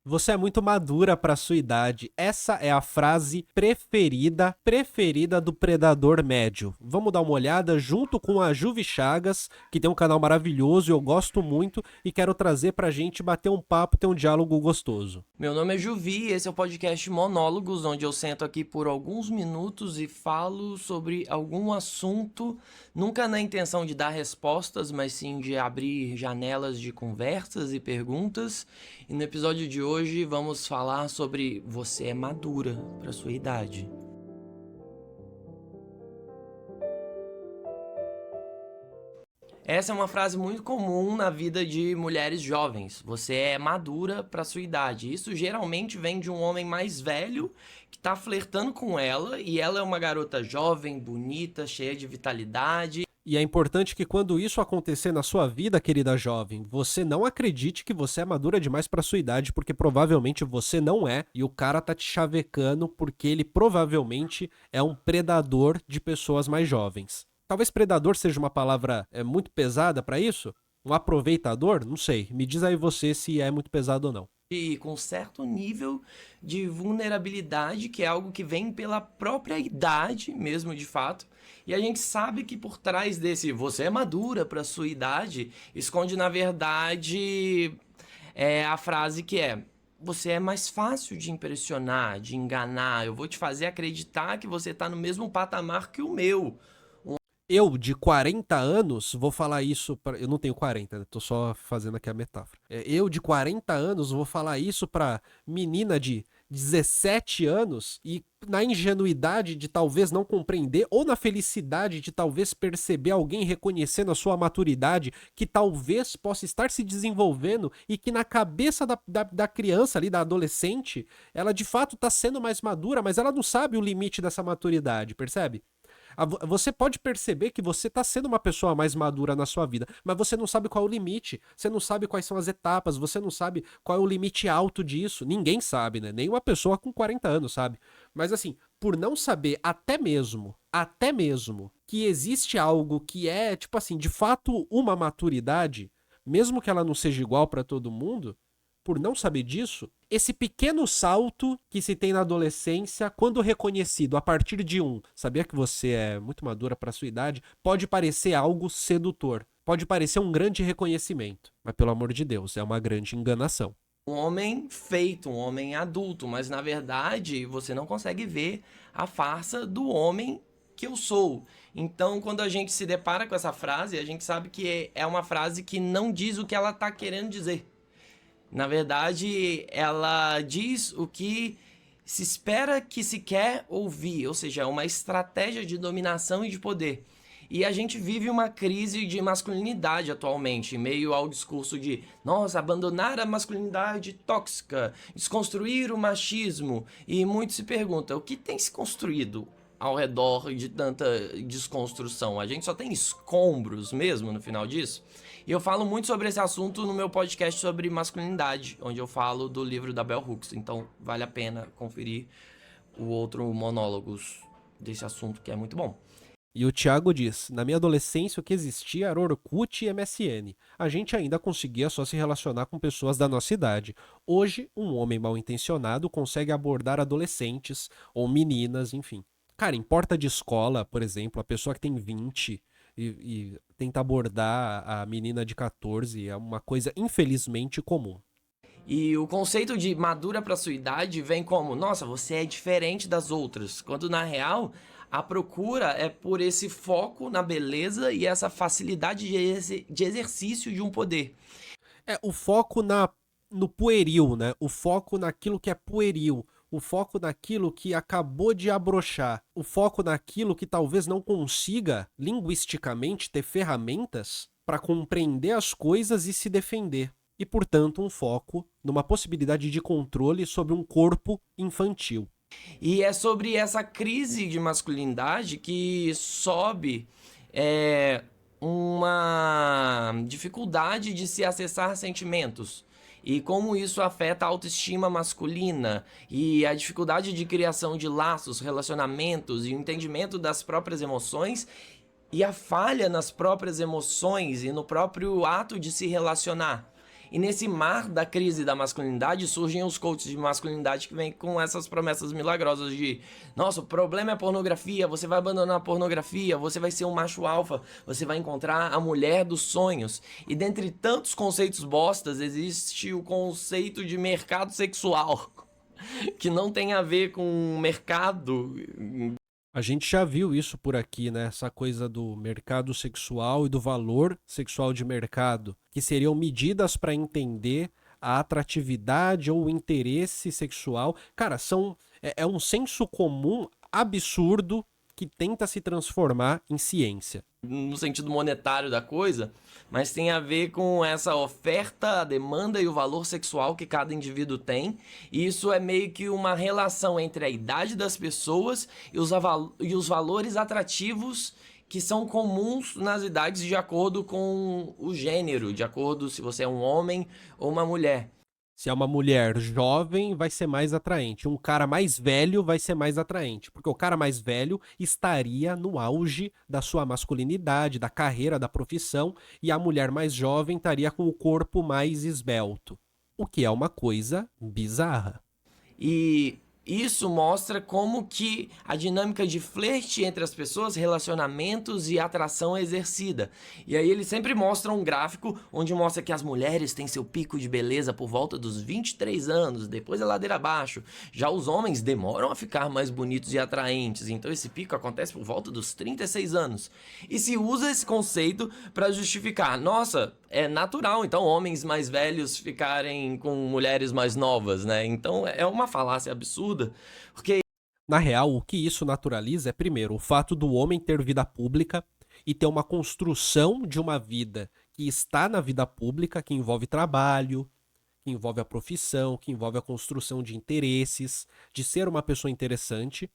Você é muito madura para sua idade. Essa é a frase preferida do predador médio. Vamos dar uma olhada junto com a Juvi Chagas, que tem um canal maravilhoso e eu gosto muito e quero trazer pra gente bater um papo, ter um diálogo gostoso. Meu nome é Juvi e esse é o podcast Monólogos, onde eu sento aqui por alguns minutos e falo sobre algum assunto, nunca na intenção de dar respostas, mas sim de abrir janelas de conversas e perguntas. E no episódio de hoje vamos falar sobre você é madura para sua idade. Essa é uma frase muito comum na vida de mulheres jovens. Você é madura para sua idade. Isso geralmente vem de um homem mais velho que está flertando com ela e ela é uma garota jovem, bonita, cheia de vitalidade. E é importante que quando isso acontecer na sua vida, querida jovem, você não acredite que você é madura demais para sua idade, porque provavelmente você não é, e o cara tá te chavecando porque ele provavelmente é um predador de pessoas mais jovens. Talvez predador seja uma palavra muito pesada para isso? Um aproveitador? Não sei. Me diz aí você se é muito pesado ou não. E com certo nível de vulnerabilidade, que é algo que vem pela própria idade mesmo, de fato. E a gente sabe que por trás desse você é madura para sua idade, esconde na verdade a frase que é: você é mais fácil de impressionar, de enganar, eu vou te fazer acreditar que você tá no mesmo patamar que o meu. Eu, de 40 anos, vou falar isso pra... Eu não tenho 40, né? Tô só fazendo aqui a metáfora. Eu, de 40 anos, vou falar isso pra menina de 17 anos e na ingenuidade de talvez não compreender ou na felicidade de talvez perceber alguém reconhecendo a sua maturidade que talvez possa estar se desenvolvendo e que na cabeça da criança ali, da adolescente, ela de fato tá sendo mais madura, mas ela não sabe o limite dessa maturidade, percebe? Você pode perceber que você está sendo uma pessoa mais madura na sua vida, mas você não sabe qual é o limite, você não sabe quais são as etapas, você não sabe qual é o limite alto disso. Ninguém sabe, né? Nem uma pessoa com 40 anos sabe. Mas assim, por não saber até mesmo, que existe algo que é, tipo assim, de fato uma maturidade, mesmo que ela não seja igual para todo mundo, por não saber disso, esse pequeno salto que se tem na adolescência, quando reconhecido a partir de sabia que você é muito madura para sua idade, pode parecer algo sedutor, pode parecer um grande reconhecimento, mas pelo amor de Deus, é uma grande enganação. Um homem feito, um homem adulto, mas na verdade você não consegue ver a farsa do homem que eu sou. Então, quando a gente se depara com essa frase, a gente sabe que é uma frase que não diz o que ela está querendo dizer. Na verdade, ela diz o que se espera que se quer ouvir, ou seja, é uma estratégia de dominação e de poder. E a gente vive uma crise de masculinidade atualmente, meio ao discurso de, nossa, abandonar a masculinidade tóxica, desconstruir o machismo. E muito se pergunta, o que tem se construído ao redor de tanta desconstrução? A gente só tem escombros mesmo no final disso? E eu falo muito sobre esse assunto no meu podcast sobre masculinidade, onde eu falo do livro da Bell Hooks. Então vale a pena conferir o outro monólogos desse assunto que é muito bom. E o Thiago diz, na minha adolescência o que existia era Orkut e MSN. A gente ainda conseguia só se relacionar com pessoas da nossa idade. Hoje, um homem mal intencionado consegue abordar adolescentes ou meninas, enfim. Cara, em porta de escola, por exemplo, a pessoa que tem 20 e tenta abordar a menina de 14 é uma coisa infelizmente comum. E o conceito de madura para sua idade vem como, nossa, você é diferente das outras, quando na real a procura é por esse foco na beleza e essa facilidade de exercício de um poder. É o foco no pueril, né? O foco naquilo que é pueril. O foco naquilo que acabou de abrochar, o foco naquilo que talvez não consiga linguisticamente ter ferramentas para compreender as coisas e se defender. E, portanto, um foco numa possibilidade de controle sobre um corpo infantil. E é sobre essa crise de masculinidade que sobe uma dificuldade de se acessar sentimentos. E como isso afeta a autoestima masculina e a dificuldade de criação de laços, relacionamentos e o entendimento das próprias emoções e a falha nas próprias emoções e no próprio ato de se relacionar. E nesse mar da crise da masculinidade surgem os coaches de masculinidade que vêm com essas promessas milagrosas de: nossa, o problema é a pornografia, você vai abandonar a pornografia, você vai ser um macho alfa, você vai encontrar a mulher dos sonhos. E dentre tantos conceitos bostas, existe o conceito de mercado sexual, que não tem a ver com mercado. A gente já viu isso por aqui, né? Essa coisa do mercado sexual e do valor sexual de mercado, que seriam medidas para entender a atratividade ou o interesse sexual. Cara, é um senso comum absurdo que tenta se transformar em ciência. No sentido monetário da coisa, mas tem a ver com essa oferta, a demanda e o valor sexual que cada indivíduo tem. E isso é meio que uma relação entre a idade das pessoas e os valores atrativos que são comuns nas idades de acordo com o gênero, de acordo se você é um homem ou uma mulher. Se é uma mulher jovem, vai ser mais atraente. Um cara mais velho vai ser mais atraente. Porque o cara mais velho estaria no auge da sua masculinidade, da carreira, da profissão. E a mulher mais jovem estaria com o corpo mais esbelto. O que é uma coisa bizarra. E isso mostra como que a dinâmica de flerte entre as pessoas, relacionamentos e atração é exercida. E aí ele sempre mostra um gráfico onde mostra que as mulheres têm seu pico de beleza por volta dos 23 anos, depois é ladeira abaixo. Já os homens demoram a ficar mais bonitos e atraentes, então esse pico acontece por volta dos 36 anos. E se usa esse conceito para justificar: nossa, é natural então homens mais velhos ficarem com mulheres mais novas, né? Então é uma falácia absurda. Porque na real, o que isso naturaliza é, primeiro, o fato do homem ter vida pública e ter uma construção de uma vida que está na vida pública, que envolve trabalho, que envolve a profissão, que envolve a construção de interesses, de ser uma pessoa interessante,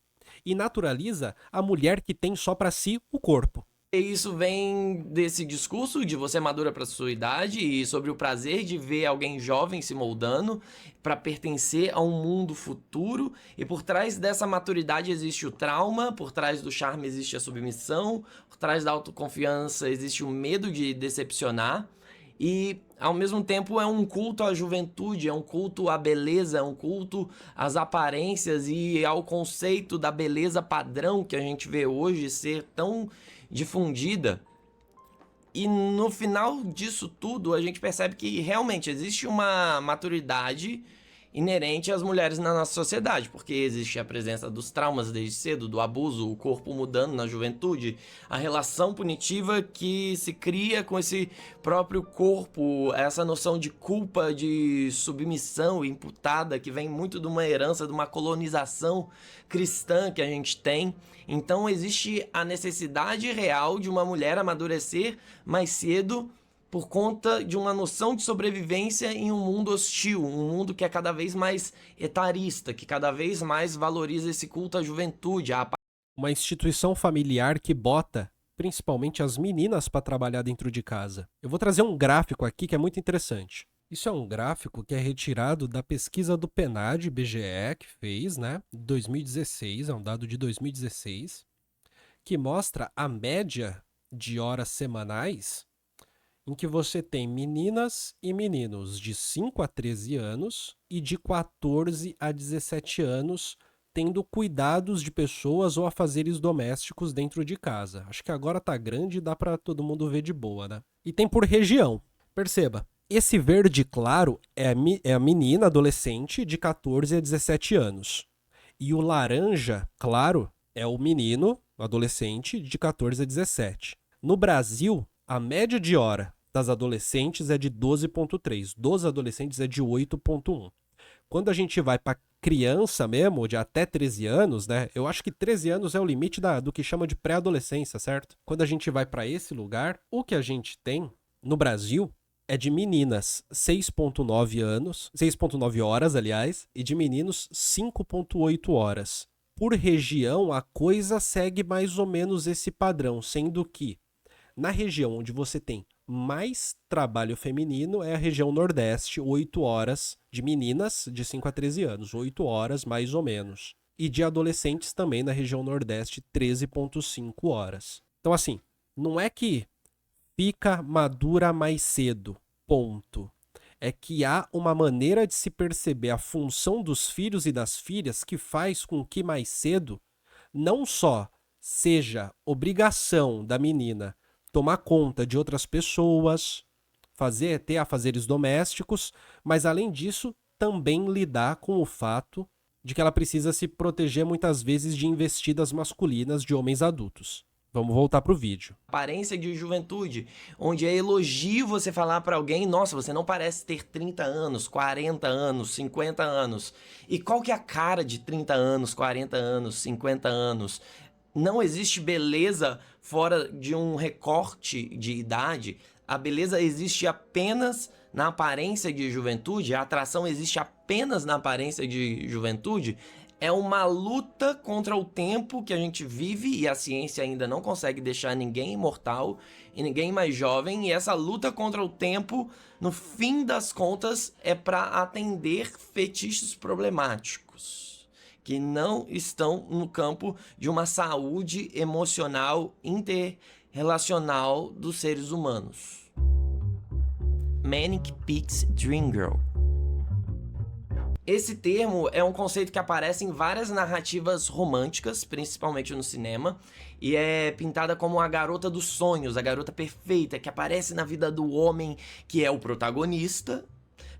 e naturaliza a mulher que tem só para si o corpo. isso vem desse discurso de você é madura para sua idade e sobre o prazer de ver alguém jovem se moldando para pertencer a um mundo futuro. E por trás dessa maturidade existe o trauma, por trás do charme existe a submissão, por trás da autoconfiança existe o medo de decepcionar. E ao mesmo tempo é um culto à juventude, é um culto à beleza, é um culto às aparências e ao conceito da beleza padrão que a gente vê hoje ser tão difundida. E no final disso tudo, a gente percebe que realmente existe uma maturidade inerente às mulheres na nossa sociedade, porque existe a presença dos traumas desde cedo, do abuso, o corpo mudando na juventude, a relação punitiva que se cria com esse próprio corpo, essa noção de culpa, de submissão imputada, que vem muito de uma herança, de uma colonização cristã que a gente tem. Então existe a necessidade real de uma mulher amadurecer mais cedo por conta de uma noção de sobrevivência em um mundo hostil, um mundo que é cada vez mais etarista, que cada vez mais valoriza esse culto à juventude. Uma instituição familiar que bota principalmente as meninas para trabalhar dentro de casa. Eu vou trazer um gráfico aqui que é muito interessante. Isso é um gráfico que é retirado da pesquisa do PNAD, BGE, que fez, né, 2016, é um dado de 2016, que mostra a média de horas semanais em que você tem meninas e meninos de 5 a 13 anos e de 14 a 17 anos tendo cuidados de pessoas ou afazeres domésticos dentro de casa. Acho que agora tá grande e dá para todo mundo ver de boa, né? E tem por região. Perceba, esse verde claro é a menina adolescente de 14 a 17 anos. E o laranja claro é o menino adolescente de 14 a 17. No Brasil, a média de hora das adolescentes é de 12,3. Dos adolescentes é de 8,1. Quando a gente vai para criança mesmo, de até 13 anos, né? Eu acho que 13 anos é o limite do que chama de pré-adolescência, certo? Quando a gente vai para esse lugar, o que a gente tem no Brasil é de meninas 6,9 anos, 6,9 horas, aliás, e de meninos 5,8 horas. Por região, a coisa segue mais ou menos esse padrão, sendo que na região onde você tem mais trabalho feminino é a região Nordeste, 8 horas de meninas de 5 a 13 anos, 8 horas mais ou menos. E de adolescentes também na região Nordeste, 13,5 horas. Então assim, não é que fica madura mais cedo, ponto. é que há uma maneira de se perceber a função dos filhos e das filhas que faz com que mais cedo não só seja obrigação da menina tomar conta de outras pessoas, ter afazeres domésticos, mas além disso, também lidar com o fato de que ela precisa se proteger muitas vezes de investidas masculinas de homens adultos. Vamos voltar pro vídeo. Aparência de juventude, onde é elogio você falar pra alguém, nossa, você não parece ter 30 anos, 40 anos, 50 anos. E qual que é a cara de 30 anos, 40 anos, 50 anos? Não existe beleza fora de um recorte de idade. A beleza existe apenas na aparência de juventude, a atração existe apenas na aparência de juventude. É uma luta contra o tempo que a gente vive e a ciência ainda não consegue deixar ninguém imortal e ninguém mais jovem. E essa luta contra o tempo, no fim das contas, é para atender fetiches problemáticos que não estão no campo de uma saúde emocional interrelacional dos seres humanos. Manic Pixie Dream Girl. Esse termo é um conceito que aparece em várias narrativas românticas, principalmente no cinema, e é pintada como a garota dos sonhos, a garota perfeita, que aparece na vida do homem que é o protagonista,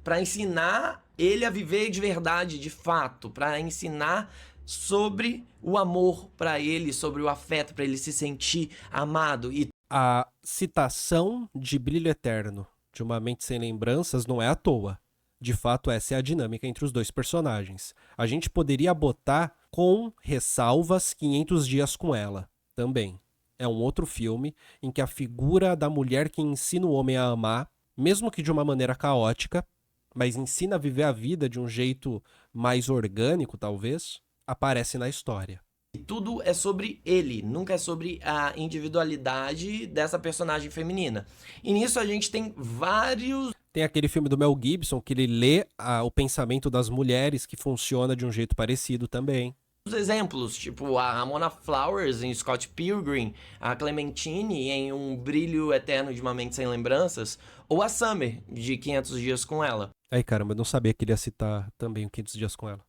para ensinar ele a viver de verdade, de fato, para ensinar sobre o amor para ele, sobre o afeto, para ele se sentir amado. E a citação de Brilho Eterno de Uma Mente Sem Lembranças não é à toa. De fato, essa é a dinâmica entre os dois personagens. A gente poderia botar com ressalvas 500 Dias com Ela, também. É um outro filme em que a figura da mulher que ensina o homem a amar, mesmo que de uma maneira caótica, mas ensina a viver a vida de um jeito mais orgânico, talvez, aparece na história. tudo é sobre ele, nunca é sobre a individualidade dessa personagem feminina. E nisso a gente tem vários... Tem aquele filme do Mel Gibson que ele lê o pensamento das mulheres, que funciona de um jeito parecido também. exemplos, tipo a Ramona Flowers em Scott Pilgrim, a Clementine em Um Brilho Eterno de Uma Mente Sem Lembranças, ou a Summer, de 500 Dias com Ela. Ai, caramba, eu não sabia que ele ia citar também o 500 Dias com Ela.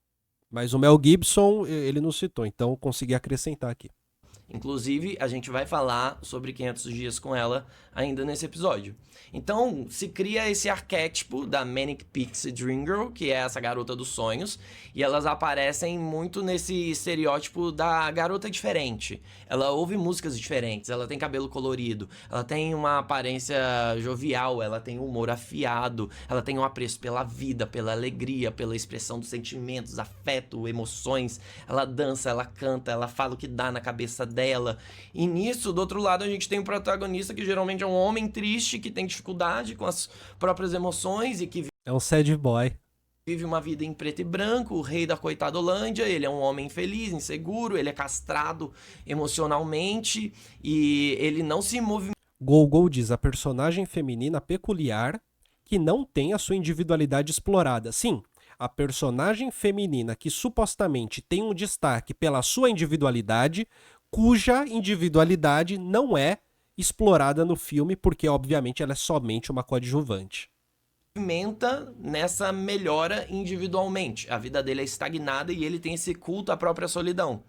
Mas o Mel Gibson, ele não citou, então eu consegui acrescentar aqui. Inclusive, a gente vai falar sobre 500 Dias com Ela ainda nesse episódio. Então, se cria esse arquétipo da Manic Pixie Dream Girl, que é essa garota dos sonhos, e elas aparecem muito nesse estereótipo da garota diferente. Ela ouve músicas diferentes, ela tem cabelo colorido, ela tem uma aparência jovial, ela tem um humor afiado, ela tem um apreço pela vida, pela alegria, pela expressão dos sentimentos, afeto, emoções. Ela dança, ela canta, ela fala o que dá na cabeça dela. E nisso, do outro lado, a gente tem o protagonista, que geralmente é um homem triste, que tem dificuldade com as próprias emoções e que é um sad boy. Vive uma vida em preto e branco, o rei da coitadolândia. Ele é um homem infeliz, inseguro, ele é castrado emocionalmente e ele não se move. Gogol diz: a personagem feminina peculiar que não tem a sua individualidade explorada. Sim, a personagem feminina que supostamente tem um destaque pela sua individualidade, cuja individualidade não é explorada no filme, porque obviamente ela é somente uma coadjuvante. Movimenta nessa melhora individualmente. A vida dele é estagnada e ele tem esse culto à própria solidão.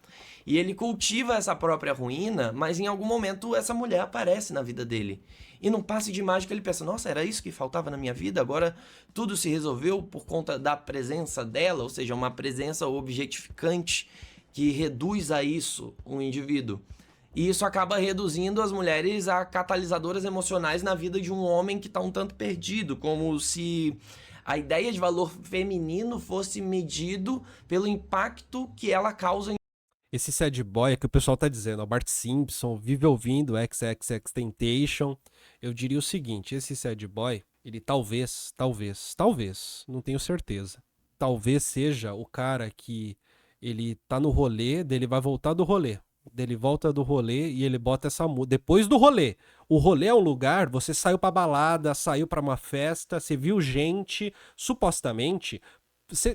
E ele cultiva essa própria ruína, mas em algum momento essa mulher aparece na vida dele. E num passe de mágica ele pensa, nossa, era isso que faltava na minha vida? Agora tudo se resolveu por conta da presença dela, ou seja, uma presença objetificante que reduz a isso um indivíduo. E isso acaba reduzindo as mulheres a catalisadoras emocionais na vida de um homem que está um tanto perdido, como se a ideia de valor feminino fosse medido pelo impacto que ela causa em... Esse sad boy é que o pessoal tá dizendo, o Bart Simpson vive ouvindo XXXTentacion. Eu diria o seguinte, esse sad boy, ele talvez, não tenho certeza, talvez seja o cara que ele tá no rolê, dele vai voltar do rolê. Ele volta do rolê e ele bota essa música. Depois do rolê. O rolê é um lugar, você saiu pra balada, saiu pra uma festa, você viu gente, supostamente,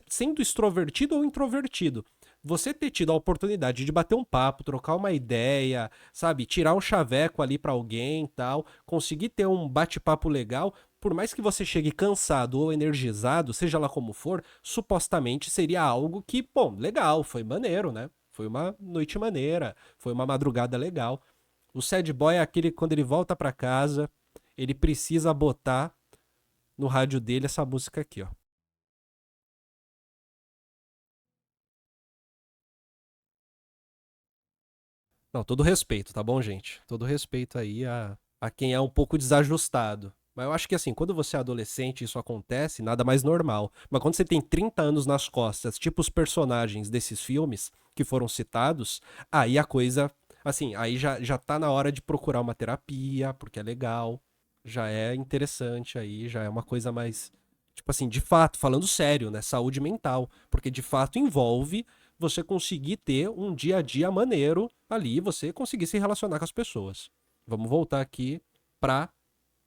sendo extrovertido ou introvertido. Você ter tido a oportunidade de bater um papo, trocar uma ideia, sabe? Tirar um chaveco ali pra alguém e tal, conseguir ter um bate-papo legal, por mais que você chegue cansado ou energizado, seja lá como for, supostamente seria algo que, bom, legal, foi maneiro, né? Foi uma noite maneira, foi uma madrugada legal. O sad boy é aquele que quando ele volta pra casa, ele precisa botar no rádio dele essa música aqui, ó. Não, todo respeito, tá bom, gente? Todo respeito aí a quem é um pouco desajustado. Mas eu acho que assim, quando você é adolescente e isso acontece, nada mais normal. Mas quando você tem 30 anos nas costas, tipo os personagens desses filmes que foram citados, aí a coisa, assim, aí já tá na hora de procurar uma terapia, porque é legal, já é interessante aí, já é uma coisa mais, tipo assim, de fato, falando sério, né? Saúde mental, porque de fato envolve você conseguir ter um dia a dia maneiro ali, você conseguir se relacionar com as pessoas. Vamos voltar aqui pra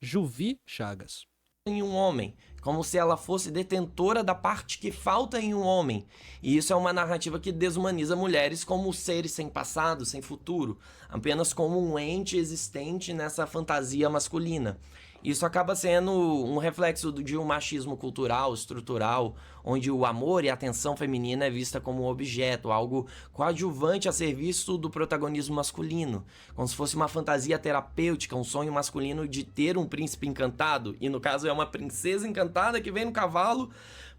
Juvi Chagas. Em um homem, como se ela fosse detentora da parte que falta em um homem. E isso é uma narrativa que desumaniza mulheres como seres sem passado, sem futuro, apenas como um ente existente nessa fantasia masculina. Isso acaba sendo um reflexo de um machismo cultural, estrutural, onde o amor e a atenção feminina é vista como um objeto, algo coadjuvante a serviço do protagonismo masculino, como se fosse uma fantasia terapêutica, um sonho masculino de ter um príncipe encantado, e no caso é uma princesa encantada que vem no cavalo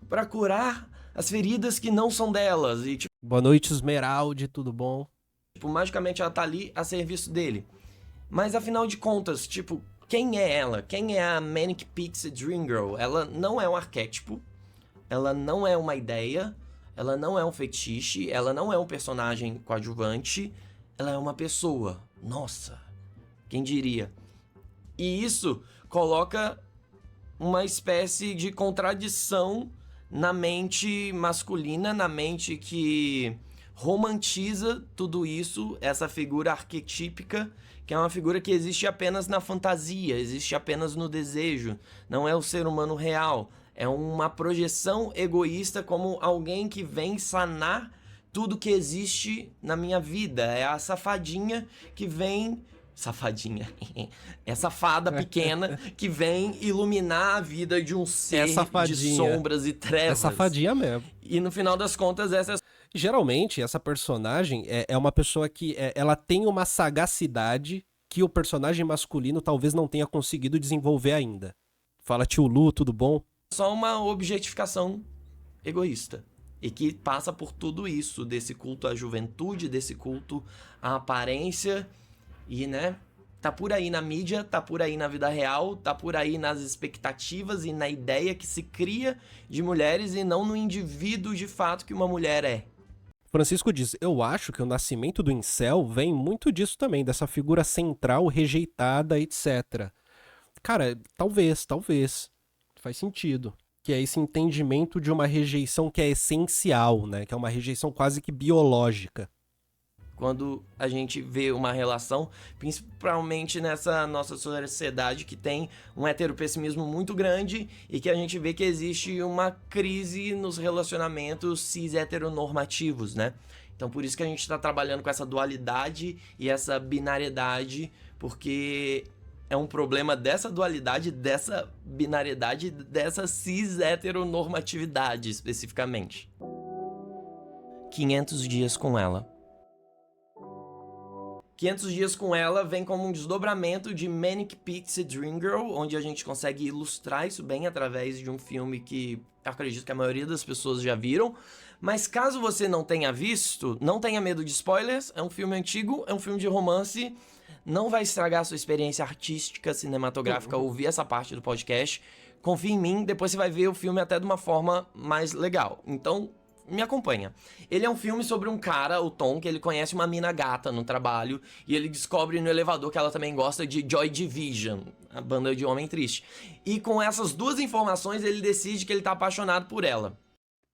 para curar as feridas que não são delas, e Boa noite, Esmeralda, tudo bom? magicamente ela tá ali a serviço dele. Mas afinal de contas, quem é ela? Quem é a Manic Pixie Dream Girl? Ela não é um arquétipo, ela não é uma ideia, ela não é um fetiche, ela não é um personagem coadjuvante, ela é uma pessoa. Nossa, quem diria? E isso coloca uma espécie de contradição na mente masculina, na mente que romantiza tudo isso, essa figura arquetípica, que é uma figura que existe apenas na fantasia, existe apenas no desejo, não é o ser humano real. É uma projeção egoísta como alguém que vem sanar tudo que existe na minha vida. É a safadinha que vem. Safadinha. Essa fada pequena que vem iluminar a vida de um ser de sombras e trevas. É safadinha mesmo. E no final das contas, essa. Geralmente, essa personagem é uma pessoa que ela tem uma sagacidade que o personagem masculino talvez não tenha conseguido desenvolver ainda. Fala, tio Lu, tudo bom? Só uma objetificação egoísta. E que passa por tudo isso, desse culto à juventude, desse culto à aparência. E, né, tá por aí na mídia, tá por aí na vida real, tá por aí nas expectativas e na ideia que se cria de mulheres e não no indivíduo de fato que uma mulher é. Francisco diz, eu acho que o nascimento do incel vem muito disso também, dessa figura central rejeitada, etc. Cara, talvez. Faz sentido. Que é esse entendimento de uma rejeição que é essencial, né? Que é uma rejeição quase que biológica. Quando a gente vê uma relação, principalmente nessa nossa sociedade que tem um heteropessimismo muito grande e que a gente vê que existe uma crise nos relacionamentos cis-heteronormativos, né? Então por isso que a gente está trabalhando com essa dualidade e essa binariedade, porque é um problema dessa dualidade, dessa binariedade, dessa cis-heteronormatividade especificamente. 500 dias com ela. 500 dias com ela vem como um desdobramento de Manic Pixie Dream Girl, onde a gente consegue ilustrar isso bem através de um filme que eu acredito que a maioria das pessoas já viram. Mas caso você não tenha visto, não tenha medo de spoilers, é um filme antigo, é um filme de romance, não vai estragar a sua experiência artística, cinematográfica, ouvir essa parte do podcast. Confia em mim, depois você vai ver o filme até de uma forma mais legal. Então, me acompanha. Ele é um filme sobre um cara, o Tom, que ele conhece uma mina gata no trabalho e ele descobre no elevador que ela também gosta de Joy Division, a banda de Homem Triste. E com essas duas informações ele decide que ele tá apaixonado por ela.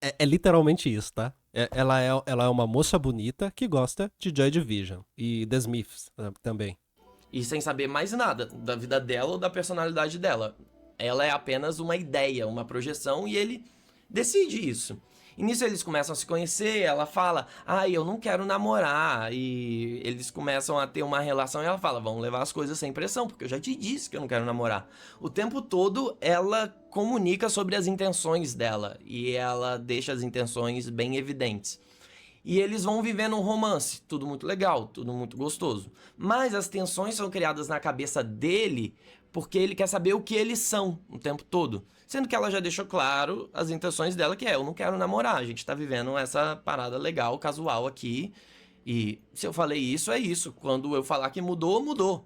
É literalmente isso, tá? Ela é uma moça bonita que gosta de Joy Division e The Smiths também. E sem saber mais nada da vida dela ou da personalidade dela. Ela é apenas uma ideia, uma projeção e ele decide isso. E nisso eles começam a se conhecer, ela fala, eu não quero namorar. E eles começam a ter uma relação e ela fala, vamos levar as coisas sem pressão, porque eu já te disse que eu não quero namorar. O tempo todo ela comunica sobre as intenções dela e ela deixa as intenções bem evidentes. E eles vão vivendo um romance, tudo muito legal, tudo muito gostoso. Mas as tensões são criadas na cabeça dele porque ele quer saber o que eles são o tempo todo. Sendo que ela já deixou claro as intenções dela, que é, eu não quero namorar, a gente tá vivendo essa parada legal, casual aqui. E se eu falei isso, é isso. Quando eu falar que mudou, mudou.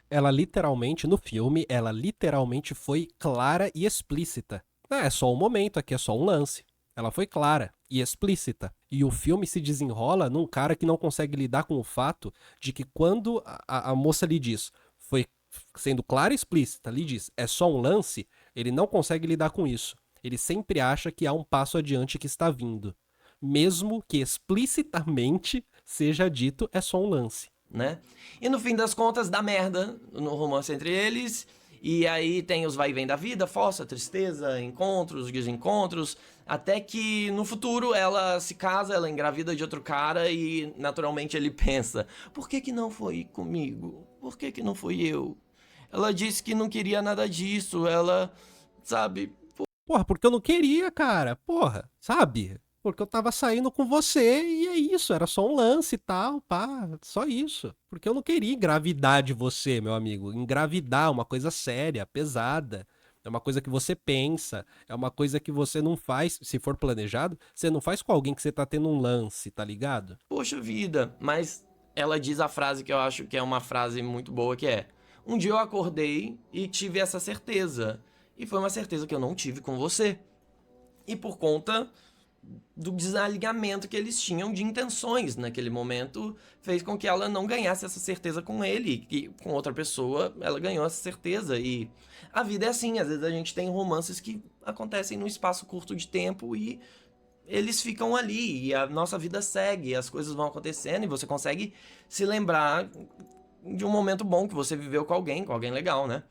Ela literalmente, no filme, ela literalmente foi clara e explícita. É só um momento, aqui é só um lance. Ela foi clara e explícita. E o filme se desenrola num cara que não consegue lidar com o fato de que quando a moça lhe diz, foi sendo clara e explícita, lhe diz, é só um lance, ele não consegue lidar com isso. Ele sempre acha que há um passo adiante que está vindo. Mesmo que explicitamente seja dito, é só um lance. Né? E no fim das contas dá merda no romance entre eles. E aí tem os vai e vem da vida, fossa, tristeza, encontros, desencontros, até que no futuro ela se casa, ela engravida de outro cara e naturalmente ele pensa, por que não foi comigo? Por que não fui eu? Ela disse que não queria nada disso, ela, sabe... Porra, porque eu não queria, cara, porra, sabe? Porque eu tava saindo com você e é isso, era só um lance e tal, pá, só isso. Porque eu não queria engravidar de você, meu amigo. Engravidar é uma coisa séria, pesada. É uma coisa que você pensa, é uma coisa que você não faz, se for planejado, você não faz com alguém que você tá tendo um lance, tá ligado? Poxa vida, mas ela diz a frase que eu acho que é uma frase muito boa, que é: um dia eu acordei e tive essa certeza. E foi uma certeza que eu não tive com você. E por conta do desalinhamento que eles tinham de intenções naquele momento, fez com que ela não ganhasse essa certeza com ele, e com outra pessoa ela ganhou essa certeza. E a vida é assim, às vezes a gente tem romances que acontecem num espaço curto de tempo e eles ficam ali, e a nossa vida segue, as coisas vão acontecendo e você consegue se lembrar de um momento bom que você viveu com alguém legal, né?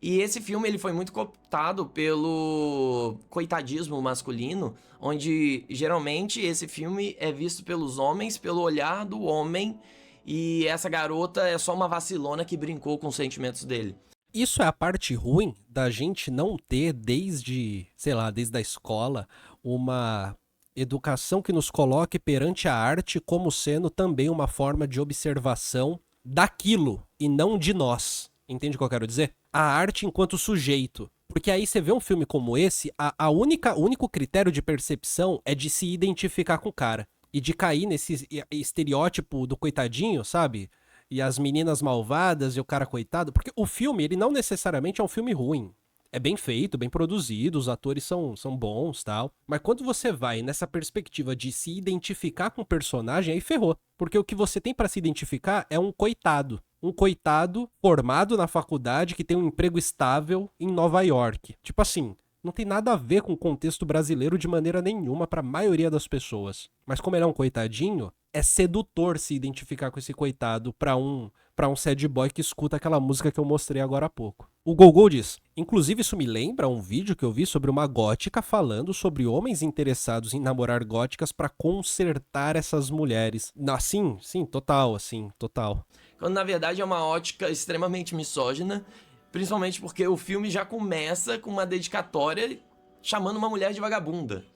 E esse filme ele foi muito cooptado pelo coitadismo masculino, onde geralmente esse filme é visto pelos homens, pelo olhar do homem, e essa garota é só uma vacilona que brincou com os sentimentos dele. Isso é a parte ruim da gente não ter desde, sei lá, desde a escola, uma educação que nos coloque perante a arte como sendo também uma forma de observação daquilo e não de nós. Entende o que eu quero dizer? A arte enquanto sujeito. Porque aí você vê um filme como esse, o único critério de percepção é de se identificar com o cara. E de cair nesse estereótipo do coitadinho, sabe? E as meninas malvadas e o cara coitado. Porque o filme, ele não necessariamente é um filme ruim. É bem feito, bem produzido, os atores são bons e tal. Mas quando você vai nessa perspectiva de se identificar com o personagem, aí ferrou. Porque o que você tem pra se identificar é um coitado. Um coitado formado na faculdade que tem um emprego estável em Nova York. Tipo assim, não tem nada a ver com o contexto brasileiro de maneira nenhuma pra maioria das pessoas. Mas como ele é um coitadinho, é sedutor se identificar com esse coitado pra um sad boy que escuta aquela música que eu mostrei agora há pouco. O Gogol diz, inclusive isso me lembra um vídeo que eu vi sobre uma gótica falando sobre homens interessados em namorar góticas pra consertar essas mulheres. Assim, sim, total, assim, total. Quando na verdade é uma ótica extremamente misógina, principalmente porque o filme já começa com uma dedicatória chamando uma mulher de vagabunda.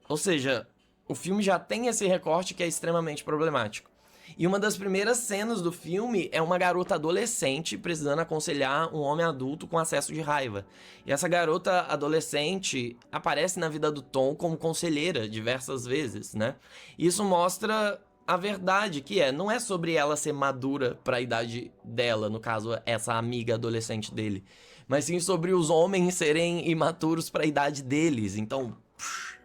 Ou seja, o filme já tem esse recorte que é extremamente problemático. E uma das primeiras cenas do filme é uma garota adolescente precisando aconselhar um homem adulto com acesso de raiva. E essa garota adolescente aparece na vida do Tom como conselheira diversas vezes, né? Isso mostra a verdade, que não é sobre ela ser madura para a idade dela, no caso, essa amiga adolescente dele, mas sim sobre os homens serem imaturos para a idade deles. Então,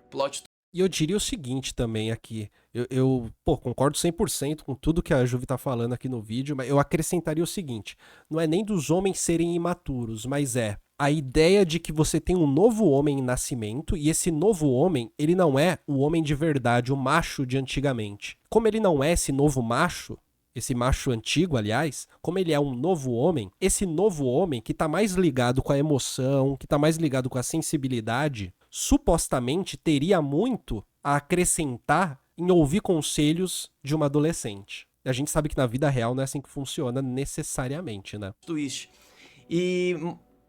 plot. E eu diria o seguinte também aqui, eu concordo 100% com tudo que a Juvi tá falando aqui no vídeo, mas eu acrescentaria o seguinte, não é nem dos homens serem imaturos, mas é a ideia de que você tem um novo homem em nascimento e esse novo homem, ele não é o homem de verdade, o macho de antigamente. Como ele não é esse novo macho, esse macho antigo, aliás, como ele é um novo homem, esse novo homem que tá mais ligado com a emoção, que tá mais ligado com a sensibilidade, supostamente teria muito a acrescentar em ouvir conselhos de uma adolescente. A gente sabe que na vida real não é assim que funciona necessariamente, né? Twist. E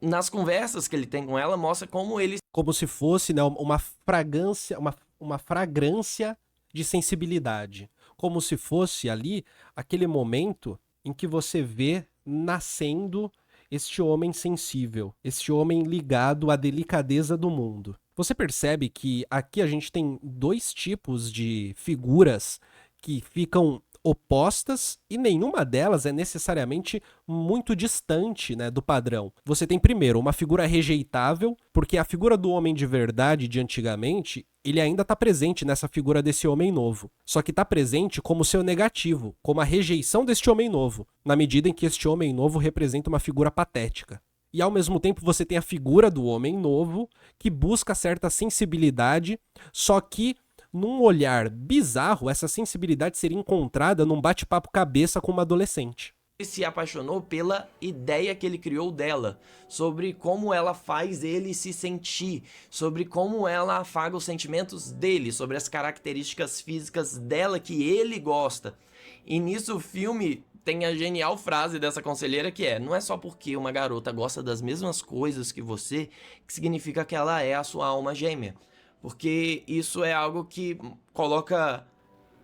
nas conversas que ele tem com ela, mostra como ele... Como se fosse, né, uma fragrância de sensibilidade. Como se fosse ali aquele momento em que você vê nascendo este homem sensível, este homem ligado à delicadeza do mundo. Você percebe que aqui a gente tem dois tipos de figuras que ficam opostas e nenhuma delas é necessariamente muito distante, né, do padrão. Você tem primeiro uma figura rejeitável, porque a figura do homem de verdade de antigamente, ele ainda está presente nessa figura desse homem novo. Só que está presente como seu negativo, como a rejeição deste homem novo, na medida em que este homem novo representa uma figura patética. E ao mesmo tempo você tem a figura do homem novo que busca certa sensibilidade, só que num olhar bizarro, essa sensibilidade seria encontrada num bate-papo cabeça com uma adolescente. Ele se apaixonou pela ideia que ele criou dela, sobre como ela faz ele se sentir, sobre como ela afaga os sentimentos dele, sobre as características físicas dela que ele gosta. E nisso o filme tem a genial frase dessa conselheira que é: não é só porque uma garota gosta das mesmas coisas que você, que significa que ela é a sua alma gêmea. Porque isso é algo que coloca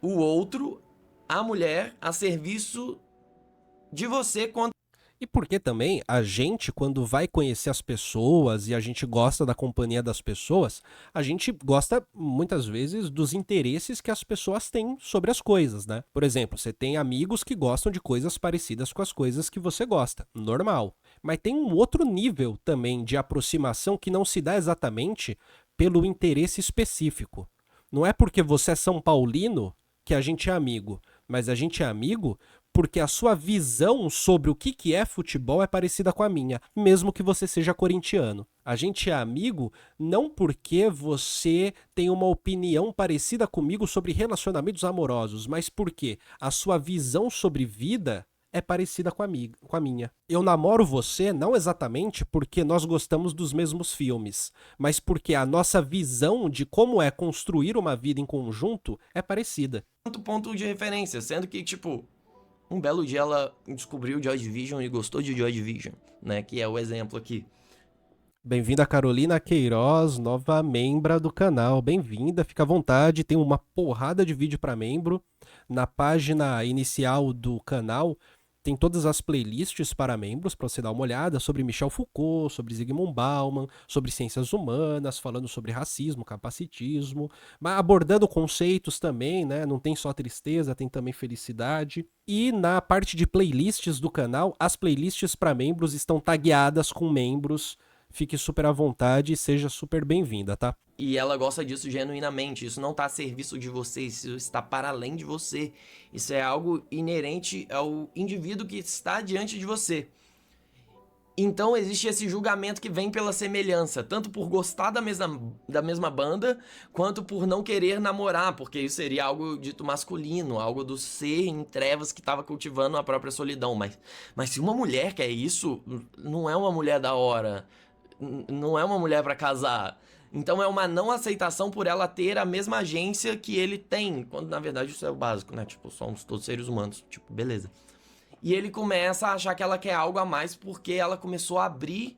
o outro, a mulher, a serviço de você quando... E porque também a gente, quando vai conhecer as pessoas e a gente gosta da companhia das pessoas, a gente gosta muitas vezes dos interesses que as pessoas têm sobre as coisas, né? Por exemplo, você tem amigos que gostam de coisas parecidas com as coisas que você gosta, normal. Mas tem um outro nível também de aproximação que não se dá exatamente pelo interesse específico. Não é porque você é São Paulino que a gente é amigo, mas a gente é amigo porque a sua visão sobre o que é futebol é parecida com a minha, mesmo que você seja corintiano. A gente é amigo não porque você tem uma opinião parecida comigo sobre relacionamentos amorosos, mas porque a sua visão sobre vida é parecida com a minha. Eu namoro você não exatamente porque nós gostamos dos mesmos filmes, mas porque a nossa visão de como é construir uma vida em conjunto é parecida. Ponto de referência, sendo que, tipo, um belo dia ela descobriu Joy Division e gostou de Joy Division, né? Que é o exemplo aqui. Bem-vinda, Carolina Queiroz, nova membra do canal. Bem-vinda, fica à vontade. Tem uma porrada de vídeo para membro. Na página inicial do canal tem todas as playlists para membros, para você dar uma olhada, sobre Michel Foucault, sobre Zygmunt Bauman, sobre ciências humanas, falando sobre racismo, capacitismo, mas abordando conceitos também, né? Não tem só tristeza, tem também felicidade. E na parte de playlists do canal, as playlists para membros estão tagueadas com membros. Fique super à vontade e seja super bem-vinda, tá? E ela gosta disso genuinamente. Isso não está a serviço de você, isso está para além de você. Isso é algo inerente ao indivíduo que está diante de você. Então existe esse julgamento que vem pela semelhança, tanto por gostar da mesma banda, quanto por não querer namorar, porque isso seria algo dito masculino, algo do ser em trevas que estava cultivando a própria solidão. Mas se uma mulher quer isso, não é uma mulher da hora, não é uma mulher para casar. Então é uma não aceitação por ela ter a mesma agência que ele tem, quando na verdade isso é o básico, né? Tipo, somos todos seres humanos, tipo, beleza. E ele começa a achar que ela quer algo a mais porque ela começou a abrir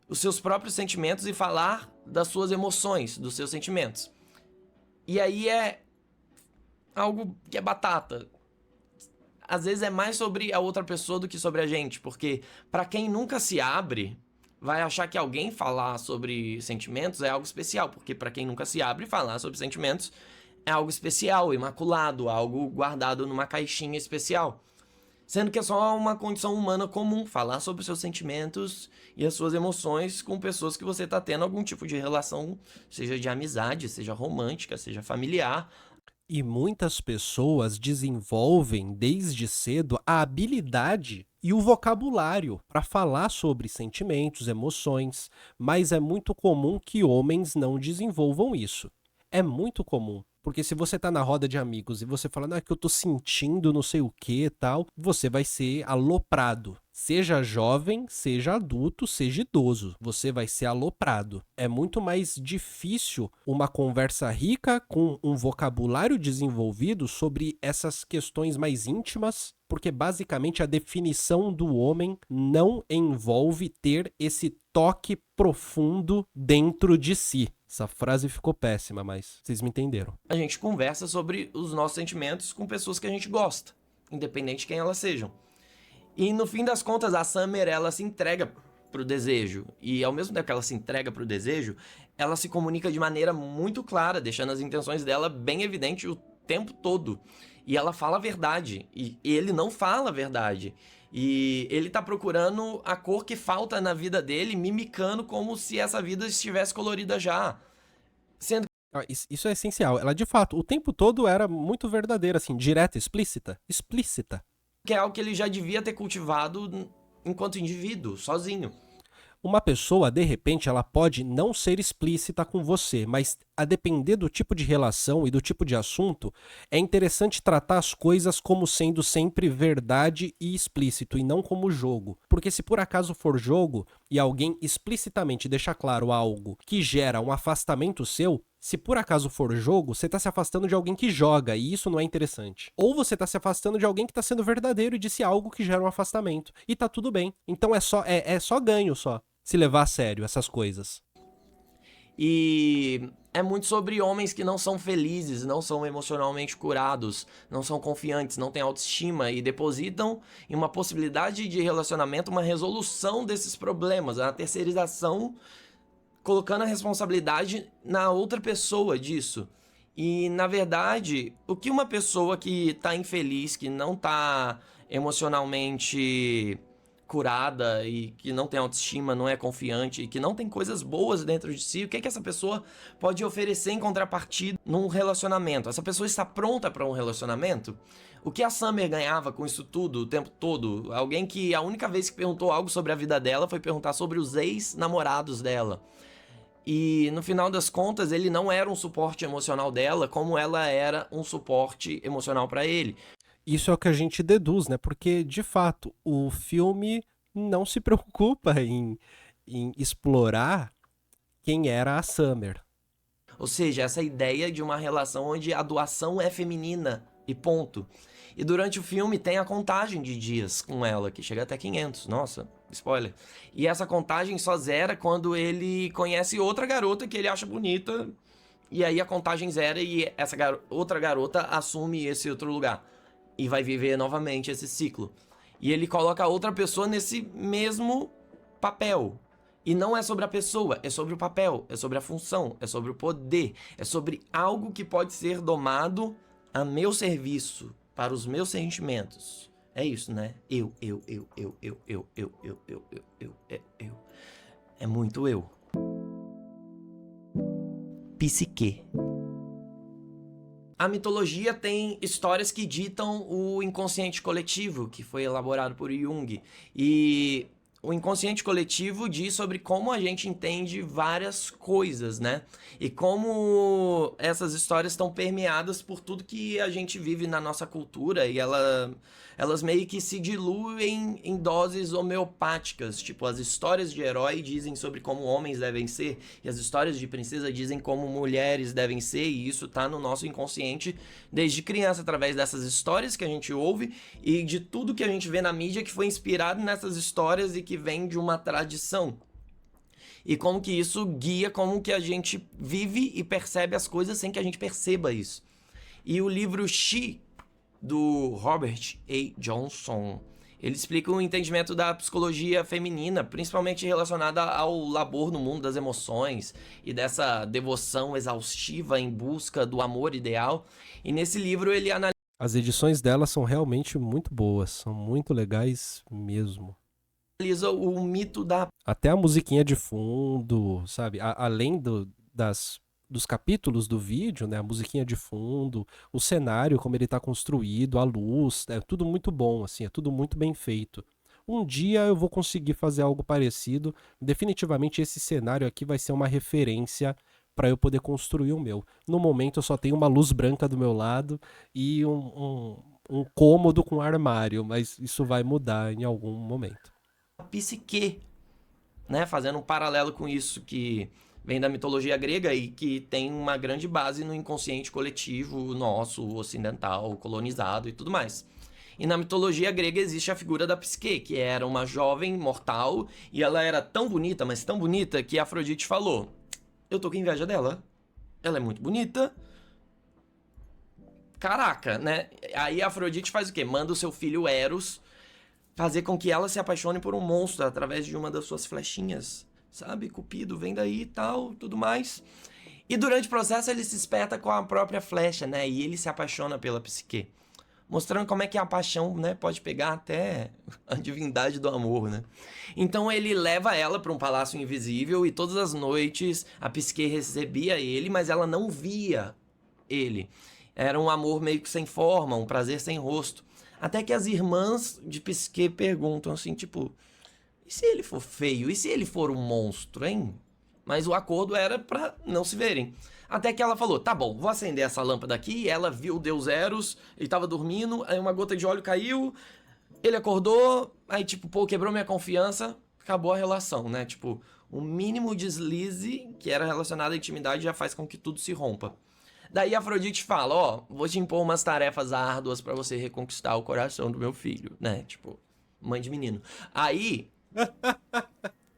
os seus próprios sentimentos e falar das suas emoções, dos seus sentimentos. E aí é algo que é batata. Às vezes é mais sobre a outra pessoa do que sobre a gente, porque para quem nunca se abre, vai achar que alguém falar sobre sentimentos é algo especial, porque para quem nunca se abre, falar sobre sentimentos é algo especial, imaculado, algo guardado numa caixinha especial. Sendo que é só uma condição humana comum falar sobre os seus sentimentos e as suas emoções com pessoas que você está tendo algum tipo de relação, seja de amizade, seja romântica, seja familiar. E muitas pessoas desenvolvem desde cedo a habilidade e o vocabulário para falar sobre sentimentos, emoções, mas é muito comum que homens não desenvolvam isso. É muito comum. Porque se você tá na roda de amigos e você fala, não, é que eu tô sentindo não sei o que e tal, você vai ser aloprado. Seja jovem, seja adulto, seja idoso, você vai ser aloprado. É muito mais difícil uma conversa rica com um vocabulário desenvolvido sobre essas questões mais íntimas, porque basicamente a definição do homem não envolve ter esse toque profundo dentro de si. Essa frase ficou péssima, mas vocês me entenderam. A gente conversa sobre os nossos sentimentos com pessoas que a gente gosta, independente de quem elas sejam. E no fim das contas, a Summer, ela se entrega pro desejo. E ao mesmo tempo que ela se entrega pro desejo, ela se comunica de maneira muito clara, deixando as intenções dela bem evidentes o tempo todo. E ela fala a verdade. E ele não fala a verdade. E ele tá procurando a cor que falta na vida dele, mimicando como se essa vida estivesse colorida já. Sendo Isso é essencial. Ela, de fato, o tempo todo era muito verdadeira, assim, direta, explícita. Explícita. que é algo que ele já devia ter cultivado enquanto indivíduo, sozinho. Uma pessoa, de repente, ela pode não ser explícita com você, mas a depender do tipo de relação e do tipo de assunto, é interessante tratar as coisas como sendo sempre verdade e explícito, e não como jogo. Porque se por acaso for jogo e alguém explicitamente deixar claro algo que gera um afastamento seu, se por acaso for jogo, você tá se afastando de alguém que joga, e isso não é interessante. Ou você tá se afastando de alguém que tá sendo verdadeiro e disse algo que gera um afastamento. E tá tudo bem. Então é só ganho só. Se levar a sério essas coisas. E é muito sobre homens que não são felizes, não são emocionalmente curados, não são confiantes, não têm autoestima e depositam em uma possibilidade de relacionamento uma resolução desses problemas, a terceirização, colocando a responsabilidade na outra pessoa disso. E, na verdade, o que uma pessoa que tá infeliz, que não tá emocionalmente curada e que não tem autoestima, não é confiante e que não tem coisas boas dentro de si, o que é que essa pessoa pode oferecer em contrapartida num relacionamento? Essa pessoa está pronta para um relacionamento? O que a Summer ganhava com isso tudo o tempo todo? Alguém que a única vez que perguntou algo sobre a vida dela foi perguntar sobre os ex-namorados dela. E no final das contas, ele não era um suporte emocional dela, como ela era um suporte emocional para ele. Isso é o que a gente deduz, né? Porque, de fato, o filme não se preocupa em explorar quem era a Summer. Ou seja, essa ideia de uma relação onde a doação é feminina e ponto. E durante o filme tem a contagem de dias com ela, que chega até 500. Nossa, spoiler. E essa contagem só zera quando ele conhece outra garota que ele acha bonita. E aí a contagem zera e essa outra garota assume esse outro lugar. E vai viver novamente esse ciclo. E ele coloca outra pessoa nesse mesmo papel. E não é sobre a pessoa, é sobre o papel, é sobre a função, é sobre o poder, é sobre algo que pode ser domado a meu serviço, para os meus sentimentos. É isso, né? Eu. É muito eu. Psique. A mitologia tem histórias que ditam o inconsciente coletivo, que foi elaborado por Jung. E o inconsciente coletivo diz sobre como a gente entende várias coisas, né? E como essas histórias estão permeadas por tudo que a gente vive na nossa cultura e elas meio que se diluem em doses homeopáticas. Tipo, as histórias de herói dizem sobre como homens devem ser e as histórias de princesa dizem como mulheres devem ser, e isso tá no nosso inconsciente desde criança, através dessas histórias que a gente ouve e de tudo que a gente vê na mídia que foi inspirado nessas histórias e que vem de uma tradição. E como que isso guia como que a gente vive e percebe as coisas sem que a gente perceba isso. E o livro She, do Robert A. Johnson, ele explica o entendimento da psicologia feminina, principalmente relacionada ao labor no mundo das emoções e dessa devoção exaustiva em busca do amor ideal. E nesse livro ele analisa... As edições dela são realmente muito boas, são muito legais mesmo. o mito da... Até a musiquinha de fundo, sabe? Além dos capítulos do vídeo, né? A musiquinha de fundo, o cenário, como ele tá construído, a luz, é tudo muito bom, assim, é tudo muito bem feito. Um dia eu vou conseguir fazer algo parecido. Definitivamente esse cenário aqui vai ser uma referência para eu poder construir o meu. No momento eu só tenho uma luz branca do meu lado e um cômodo com armário, mas isso vai mudar em algum momento. A psique, né? Fazendo um paralelo com isso que vem da mitologia grega e que tem uma grande base no inconsciente coletivo nosso, ocidental, colonizado e tudo mais. E na mitologia grega existe a figura da Psique, que era uma jovem mortal e ela era tão bonita, mas tão bonita, que Afrodite falou: eu tô com inveja dela. Ela é muito bonita. Caraca, né? Aí Afrodite faz o quê? Manda o seu filho Eros fazer com que ela se apaixone por um monstro através de uma das suas flechinhas. Sabe? Cupido vem daí e tal, tudo mais. E durante o processo ele se espeta com a própria flecha, né? E ele se apaixona pela Psique. Mostrando como é que a paixão, né, pode pegar até a divindade do amor, né? Então ele leva ela para um palácio invisível e todas as noites a Psique recebia ele, mas ela não via ele. Era um amor meio que sem forma, um prazer sem rosto. Até que as irmãs de Psique perguntam assim, tipo, e se ele for feio? E se ele for um monstro, hein? Mas o acordo era para não se verem. Até que ela falou, tá bom, vou acender essa lâmpada aqui. E ela viu o Deus Eros, ele tava dormindo, aí uma gota de óleo caiu, ele acordou, aí tipo, pô, quebrou minha confiança, acabou a relação, né? Tipo, o mínimo deslize que era relacionado à intimidade já faz com que tudo se rompa. Daí Afrodite fala, ó, vou te impor umas tarefas árduas para você reconquistar o coração do meu filho, né? Tipo, mãe de menino. Aí,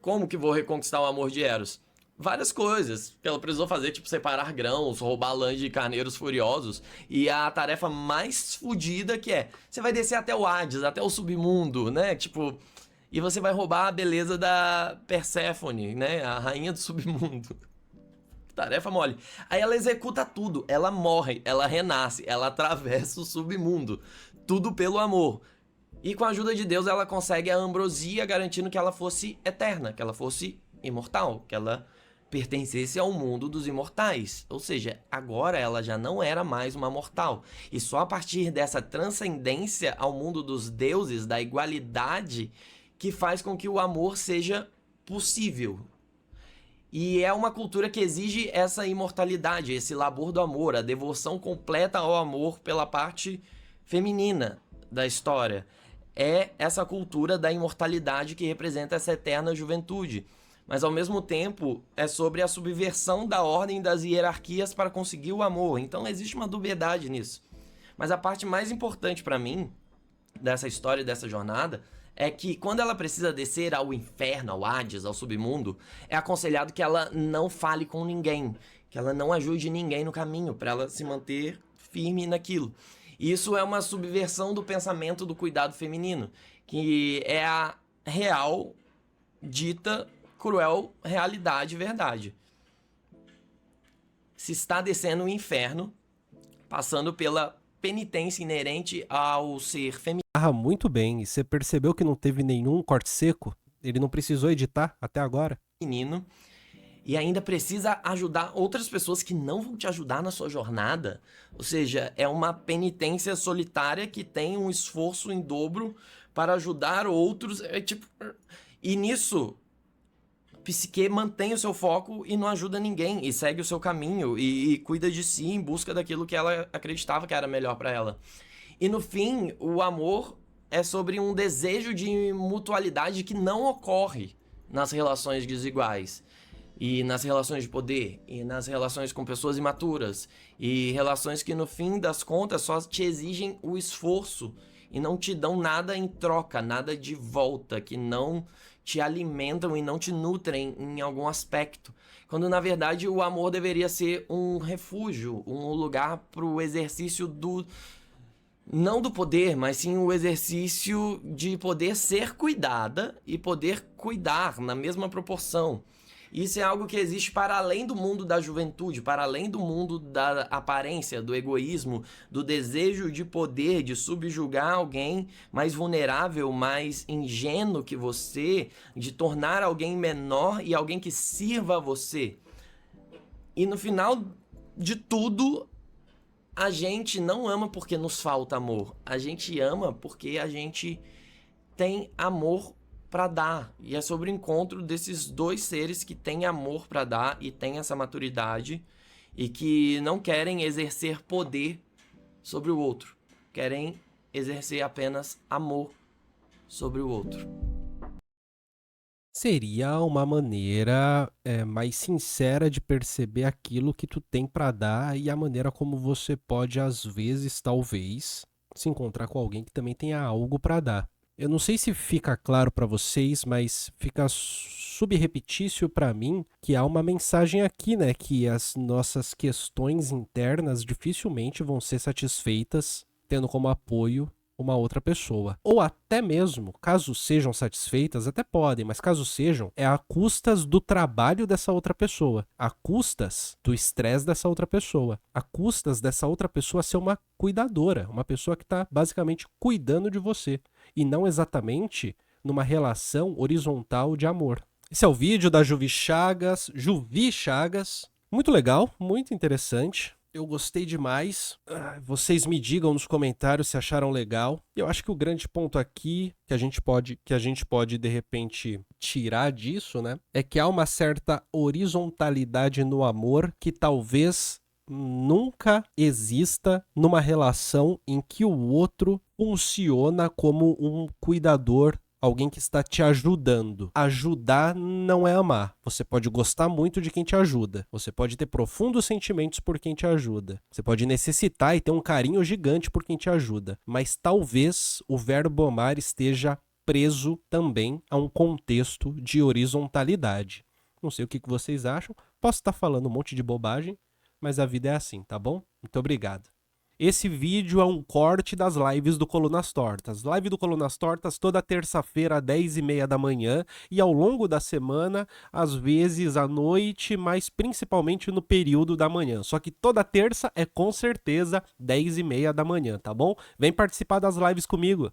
como que vou reconquistar o amor de Eros? Várias coisas que ela precisou fazer, tipo separar grãos, roubar lãs de carneiros furiosos. E a tarefa mais fodida que é, você vai descer até o Hades, até o submundo, né? Tipo, e você vai roubar a beleza da Perséfone, né? A rainha do submundo. Tarefa mole. Aí ela executa tudo, ela morre, ela renasce, ela atravessa o submundo. Tudo pelo amor. E com a ajuda de Deus ela consegue a ambrosia, garantindo que ela fosse eterna, que ela fosse imortal, que ela pertencesse ao mundo dos imortais. Ou seja, agora ela já não era mais uma mortal. E só a partir dessa transcendência ao mundo dos deuses, da igualdade, que faz com que o amor seja possível. E é uma cultura que exige essa imortalidade, esse labor do amor, a devoção completa ao amor pela parte feminina da história. É essa cultura da imortalidade que representa essa eterna juventude. Mas ao mesmo tempo é sobre a subversão da ordem das hierarquias para conseguir o amor. Então existe uma dubiedade nisso. Mas a parte mais importante para mim dessa história, dessa jornada, é que quando ela precisa descer ao inferno, ao Hades, ao submundo, é aconselhado que ela não fale com ninguém, que ela não ajude ninguém no caminho, para ela se manter firme naquilo. E isso é uma subversão do pensamento do cuidado feminino, que é a real, dita, cruel realidade e verdade. Se está descendo o inferno, passando pela penitência inerente ao ser feminino. Muito bem, e você percebeu que não teve nenhum corte seco? Ele não precisou editar até agora? E ainda precisa ajudar outras pessoas que não vão te ajudar na sua jornada. Ou seja, é uma penitência solitária que tem um esforço em dobro para ajudar outros. E nisso, Psique mantém o seu foco e não ajuda ninguém, e segue o seu caminho, e cuida de si em busca daquilo que ela acreditava que era melhor para ela. E no fim, o amor é sobre um desejo de mutualidade que não ocorre nas relações desiguais. E nas relações de poder, e nas relações com pessoas imaturas, e relações que no fim das contas só te exigem o esforço e não te dão nada em troca, nada de volta, que não te alimentam e não te nutrem em algum aspecto. Quando na verdade o amor deveria ser um refúgio, um lugar para o exercício do... não do poder, mas sim o exercício de poder ser cuidada e poder cuidar na mesma proporção. Isso é algo que existe para além do mundo da juventude, para além do mundo da aparência, do egoísmo, do desejo de poder, de subjugar alguém mais vulnerável, mais ingênuo que você, de tornar alguém menor e alguém que sirva a você. E no final de tudo, a gente não ama porque nos falta amor. A gente ama porque a gente tem amor para dar. E é sobre o encontro desses dois seres que têm amor para dar e têm essa maturidade e que não querem exercer poder sobre o outro, querem exercer apenas amor sobre o outro. Seria uma maneira mais sincera de perceber aquilo que tu tem pra dar e a maneira como você pode, às vezes, talvez, se encontrar com alguém que também tenha algo pra dar. Eu não sei se fica claro pra vocês, mas fica subrepetício pra mim que há uma mensagem aqui, né? Que as nossas questões internas dificilmente vão ser satisfeitas tendo como apoio uma outra pessoa. Ou até mesmo, caso sejam satisfeitas, até podem, mas caso sejam, é a custas do trabalho dessa outra pessoa, a custas do estresse dessa outra pessoa, a custas dessa outra pessoa ser uma cuidadora, uma pessoa que está basicamente cuidando de você, e não exatamente numa relação horizontal de amor. Esse é o vídeo da Juvi Chagas, muito legal, muito interessante. Eu gostei demais. Vocês me digam nos comentários se acharam legal. Eu acho que o grande ponto aqui que a gente pode de repente tirar disso, né, é que há uma certa horizontalidade no amor que talvez nunca exista numa relação em que o outro funciona como um cuidador, alguém que está te ajudando. Ajudar não é amar. Você pode gostar muito de quem te ajuda. Você pode ter profundos sentimentos por quem te ajuda. Você pode necessitar e ter um carinho gigante por quem te ajuda. Mas talvez o verbo amar esteja preso também a um contexto de horizontalidade. Não sei o que vocês acham. Posso estar falando um monte de bobagem, mas a vida é assim, tá bom? Muito obrigado. Esse vídeo é um corte das lives do Colunas Tortas. Live do Colunas Tortas toda terça-feira, às 10h30 da manhã. E ao longo da semana, às vezes à noite, mas principalmente no período da manhã. Só que toda terça é com certeza 10h30 da manhã, tá bom? Vem participar das lives comigo.